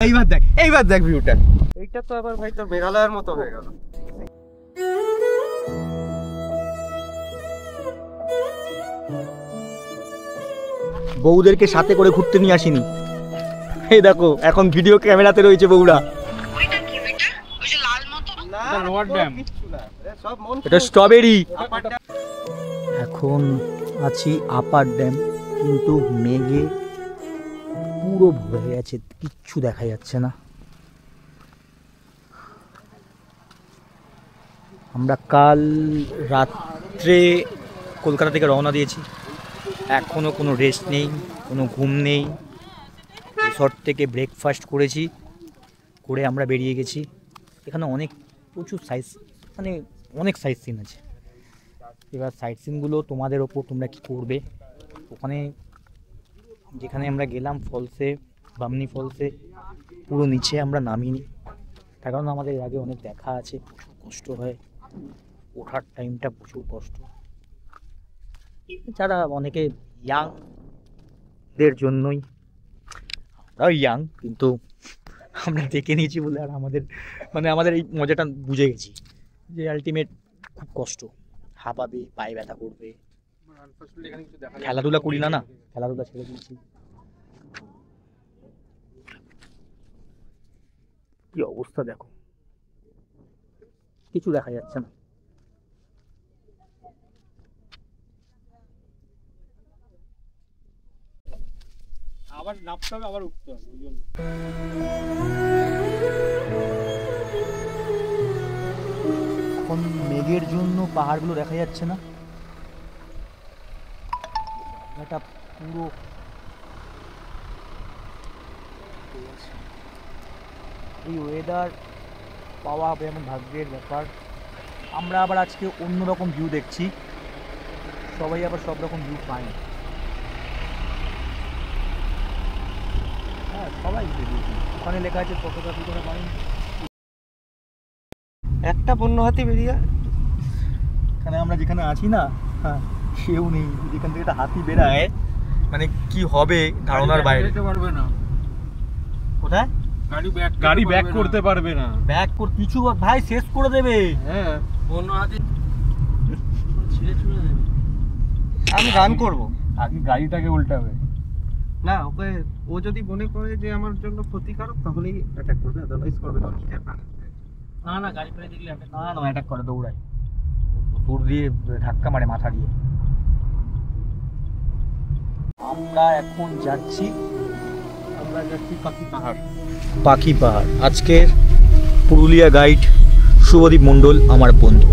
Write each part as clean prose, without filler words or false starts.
এইবার দেখ ভিউটা। এইটা তো আবার ভাই তোর মেঘালয়ের মতো হয়ে গেল। বউদেরকে সাথে করে ঘুরতে নিয়ে আসিনি। এই দেখো এখন ভিডিও ক্যামেরাতে রয়েছে বউরা। এটা স্ট্রবেরি। এখন আছি আপার ড্যাম, কিন্তু মেঘে পুরো ভরে গেছে, কিচ্ছু দেখা যাচ্ছে না। আমরা কাল রাত্রে কলকাতা থেকে রওনা দিয়েছি, এখনও কোনো রেস্ট নেই, কোনো ঘুম নেই। রিসর্ট থেকে ব্রেকফাস্ট করেছি, করে আমরা বেরিয়ে গেছি। এখানে প্রচুর অনেক সাইট সিন আছে। এবার সাইট সিনগুলো তোমাদের ওপর, তোমরা কি করবে। ওখানে যেখানে আমরা গেলাম ফলসে, বামনি ফলসে, পুরো নিচে আমরা নামিনি, তার কারণ আমাদের আগে অনেক দেখা আছে, প্রচুর কষ্ট হয়, ওঠার টাইমটা প্রচুর কষ্ট। যারা অনেকে ইয়াংদের জন্যই, আমরাও ইয়াং, কিন্তু আমরা দেখে নিয়েছি বলে আর আমাদের এই মজাটা বুঝে গেছি যে আলটিমেট খুব কষ্ট, হাঁপাবে, পায়ে ব্যথা করবে। খেলাধুলা করি না, খেলাধুলা ছেড়ে দিয়েছি। কি অবস্থা দেখো, কিছু দেখা যাচ্ছে না। আবার নামতে হবে, আবার উঠতে হবে। এখন মেঘের জন্য পাহাড়গুলো দেখা যাচ্ছে না, এটা পুরো এই ওয়েদার পাওয়া যেমন ভাগ্যের ব্যাপার। আমরা আবার আজকে অন্যরকম ভিউ দেখছি, সবাই আবার সব রকম ভিউ পায় না। হ্যাঁ, সবাই ওখানে লেখা আছে ফটোগ্রাফি করে পাই। একটা বন্য হাতি বেরিয়ে, এখানে আমরা যেখানে আছি না, হ্যাঁ কেউ নেই। যেখান থেকে একটা হাতি বেরায়, মানে কি হবে ধারণার বাইরে। পারবে না, কোথায় গাড়ি ব্যাক করতে পারবে না, ব্যাক কর কিছু ভাই শেষ করে দেবে। হ্যাঁ, বন্য হাতি আমি গান করবো, আগে গাড়িটাকে উল্টাবে না। ওকে, ও যদি মনে করে যে আমার জন্য ক্ষতিকারক, তাহলেই অ্যাটাক করবে, আদারওয়াইজ করবে না। না গাড়ি ফেলে দিলে না অ্যাটাক করে, দৌড়ায়, দূর দিয়ে ধাক্কা মারে মাথা দিয়ে। আমরা এখন যাচ্ছি পাখি পাহাড়। আজকের পুরুলিয়া গাইড শুভদীপ মণ্ডল আমার বন্ধু।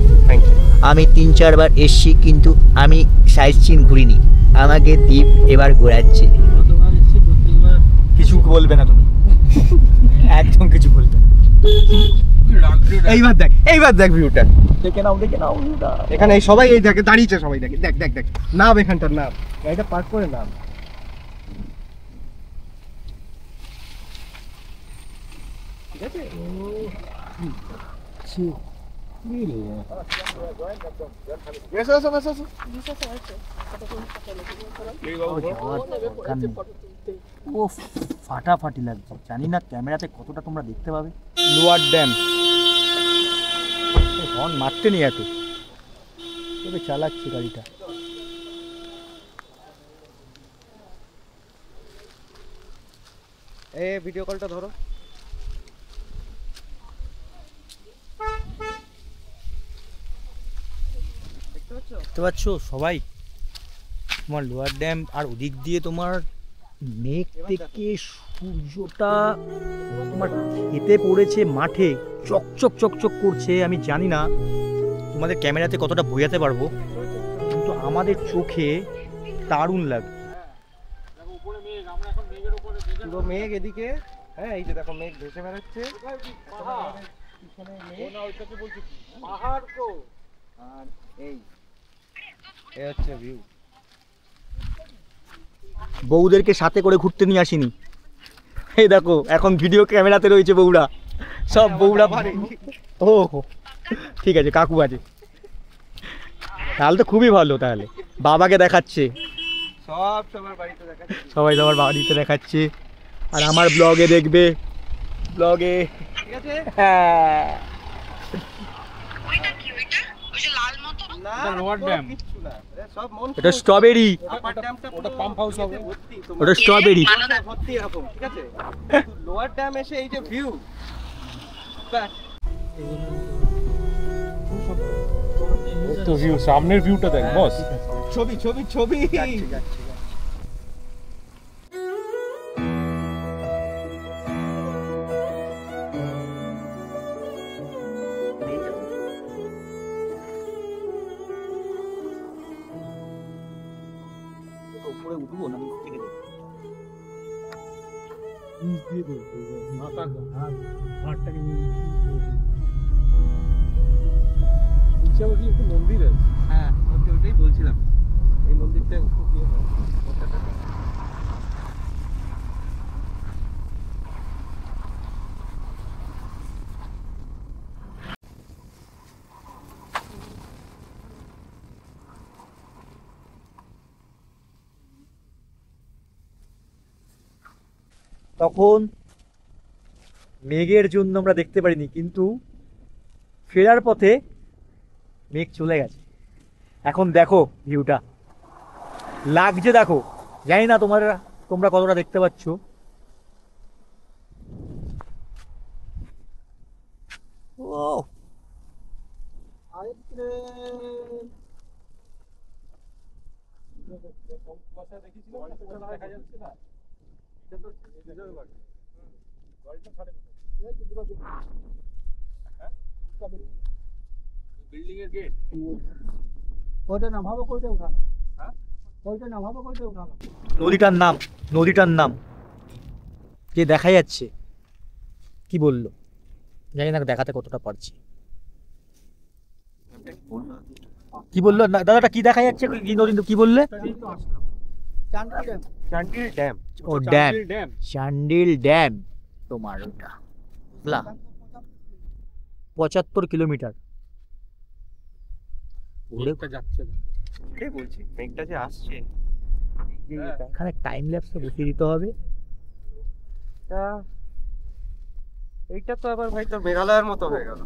আমি 3-4 বার এসছি, কিন্তু আমি সাইট সিন ঘুরিনি, আমাকে দ্বীপ এবার ঘোরাচ্ছে। কিছু বলবে না তুমি, একদম কিছু বলবে না। এইবার দেখ ভিউটা, দেখে নাও ভিউটা। এখানে সবাই এই দেখে দাঁড়িয়েছে, সবাই দেখে, দেখ নাম, এখানটার নাম, গাড়িটা পার্ক করে নাম। ঠিক আছে, ও ফাটাফাটি লাগছে। জানি না ক্যামেরাতে কতটা তোমরা দেখতে পাবে। লোয়ার ড্যাম, হর্ন মারতে নেই এত, তবে চালাচ্ছি গাড়িটা। ভিডিও কলটা ধরো। দেখতে পাচ্ছ সবাই তোমার লোয়ার ড্যাম, আর ওদিক দিয়ে তোমার মেঘ থেকে সূর্যটা তোমার খেতে পড়েছে মাঠে, চকচক করছে। আমি জানি না তোমাদের ক্যামেরাতে কতটা বোঝাতে পারবো, কিন্তু আমাদের চোখে দারুণ লাগবে। পুরো মেঘ এদিকে, হ্যাঁ এই যে দেখো মেঘ ভেসে বেড়াচ্ছে, আর এই হচ্ছে ভিউ। বউদেরকে সাথে করে ঘুরতে নিয়ে আসিনি। এই দেখো এখন ভিডিও ক্যামেরাতে রয়েছে বউরা, সব বউরা। ও ঠিক আছে, কাকু আছে, তাহলে তো খুবই ভালো। তাহলে বাবাকে দেখাচ্ছে, সবাই সবার বাড়িতে দেখাচ্ছে, আর আমার ব্লগে দেখবে, ব্লগে। ঠিক আছে? হ্যাঁ ওইটা কি ওইটা? ওই যে লাল মতো? না, এটা লোয়ার কোনো ড্যাম। কিচ্ছু না। সব মন এটা স্ট্রবেরি, আপার ড্যামটা ওটা পুরো পাম্প হাউস হবে। ভর্তি তোমার। ওটা স্ট্রবেরি। মাথায় ভর্তি এরকম, ঠিক আছে? লোয়ার ড্যাম এসে এই যে ভিউ, ব্যাস। তো ভিউ, সামনের ভিউটা দেখ বস। ছবি ছবি ছবি। উপরে উঠবো না নিচ থেকে দেখবো? মন্দির আছে। হ্যাঁ, ওটাই বলছিলাম। এই মন্দিরটা খুব ইয়ে হয়। তখন মেঘের জন্য আমরা দেখতে পারিনি, কিন্তু ফেরার পথে মেঘ চলে গেছে। এখন দেখো ভিউটা লাগছে, দেখো। জানি না তোমরা কতটা দেখতে পাচ্ছ। ও বিল্ডিং এর গেট। নদীটার নাম যে দেখা যাচ্ছে, কি বললো জানি না, দেখাতে কতটা পারছি। কি বললো না দাদাটা, কি দেখা যাচ্ছে, কি নদী, কি বললে? চান্ডিল ড্যাম। ও ড্যাম, ড্যাম। চান্ডিল ড্যাম। তোমার ওটা বুঝলা, 75 কিলোমিটার। মেঘটা যাচ্ছে না। এটাই বলছি, মেঘটা যে আসছে। এখানে টাইম ল্যাপসে বসিয়ে দিতে হবে। এইটা তো আবার ভাই তোর মেঘালয়ের মতো হয়ে গেল।